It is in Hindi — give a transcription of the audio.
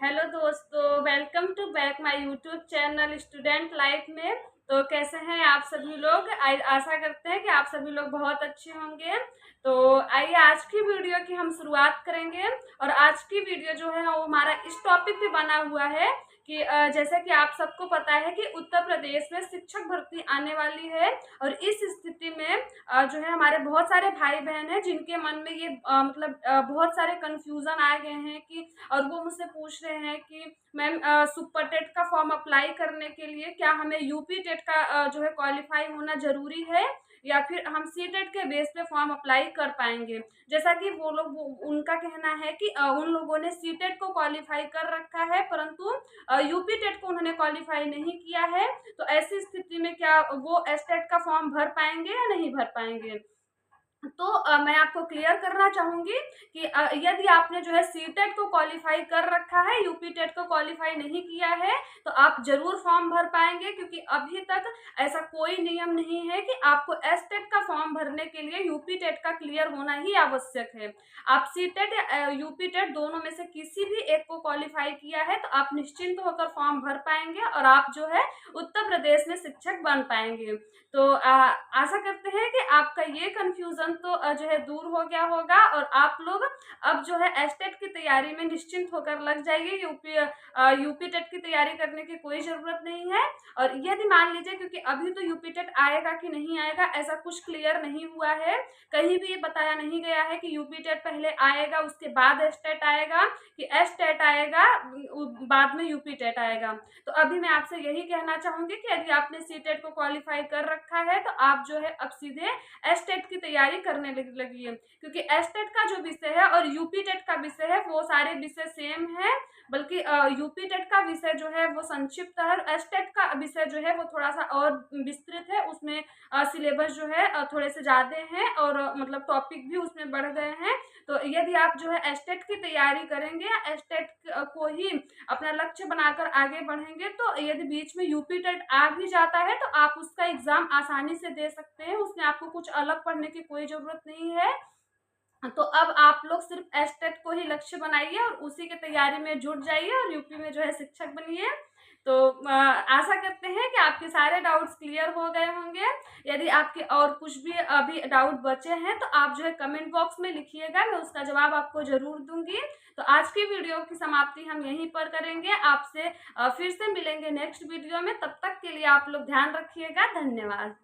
हेलो दोस्तों, welcome to back my YouTube channel student life में। तो कैसे हैं आप सभी लोग? आशा करते हैं कि आप सभी लोग बहुत अच्छे होंगे। तो आइए आज की वीडियो की हम शुरुआत करेंगे। और आज की वीडियो जो है वो हमारा इस टॉपिक पे बना हुआ है कि जैसा कि आप सबको पता है कि उत्तर प्रदेश में शिक्षक भर्ती आने वाली है। और इस स्थिति में जो है हमारे बहुत सारे भाई बहन हैं जिनके मन में ये बहुत सारे कंफ्यूजन आ गए हैं कि और वो मुझसे पूछ रहे हैं कि मैम सुपर टेट का फॉर्म अप्लाई करने के लिए क्या हमें यूपी टेट का जो है क्वालिफाई होना जरूरी है या फिर हम सी टेट के बेस पे फॉर्म अप्लाई कर पाएंगे। जैसा कि उनका कहना है कि उन लोगों ने सी टेट को क्वालिफाई कर रखा है परंतु यूपी टेट को उन्होंने क्वालिफाई नहीं किया है। तो ऐसी स्थिति में क्या वो एस टेट का फॉर्म भर पाएंगे या नहीं भर पाएंगे? तो मैं आपको क्लियर करना चाहूंगी कि यदि आपने जो है सी टेट को क्वालिफाई कर रखा है, यूपी टेट को क्वालिफाई नहीं किया है, तो आप जरूर फॉर्म भर पाएंगे क्योंकि अभी तक ऐसा कोई नियम नहीं है कि आपको एस टेट का फॉर्म भरने के लिए यूपी टेट का क्लियर होना ही आवश्यक है। आप सी टेट या यूपी टेट दोनों में से किसी भी एक को क्वालिफाई किया है तो आप निश्चिंत होकर फॉर्म भर पाएंगे और आप जो है उत्तर प्रदेश में शिक्षक बन पाएंगे। तो आशा करते हैं कि आपका ये कंफ्यूजन तो जो है दूर हो गया होगा और आप लोग अब जो है एसटेट की तैयारी में निश्चिंत होकर लग जाइए। यूपी टेट की तैयारी करने की कोई जरूरत नहीं है। और यदि मान लीजिए, क्योंकि अभी तो यूपी टेट आएगा कि नहीं आएगा ऐसा कुछ क्लियर नहीं हुआ है, कहीं भी ये बताया नहीं गया है कि यूपी टेट पहले आएगा उसके बाद एसटेट आएगा कि एसटेट आएगा बाद में यूपी टेट आएगा। तो अभी मैं आपसे यही कहना चाहूंगी कि यदि आपने सी टेट को क्वालिफाई कर रखा है तो आप जो है अब सीधे एस टेट की तैयारी करने लगी है, क्योंकि एस टेट का जो विषय है और यूपी टेट का विषय है वो सारे विषय सेम है। बल्कि यूपी टेट का विषय जो है वो संक्षिप्त है और एस टेट का विषय जो है वो थोड़ा सा और विस्तृत है। उसमें सिलेबस जो है थोड़े से ज्यादा हैं और मतलब टॉपिक भी उसमें बढ़ गए हैं। तो यदि आप जो है एस टेट की तैयारी करेंगे या एस टेट को ही अपना लक्ष्य बनाकर आगे बढ़ेंगे तो यदि बीच में यूपी टेट आ भी जाता है तो आप उसका एग्जाम आसानी से दे सकते हैं, उसमें आपको कुछ अलग पढ़ने की कोई जरूरत नहीं है। तो अब आप लोग सिर्फ एस टेट को ही लक्ष्य बनाइए और उसी की तैयारी में जुट जाइए और यूपी में जो है शिक्षक बनिए। तो आशा करते हैं कि आपके सारे डाउट्स क्लियर हो गए होंगे। यदि आपके और कुछ भी अभी डाउट बचे हैं तो आप जो है कमेंट बॉक्स में लिखिएगा, मैं उसका जवाब आपको जरूर दूंगी। तो आज की वीडियो की समाप्ति हम यहीं पर करेंगे। आपसे फिर से मिलेंगे नेक्स्ट वीडियो में। तब तक के लिए आप लोग ध्यान रखिएगा। धन्यवाद।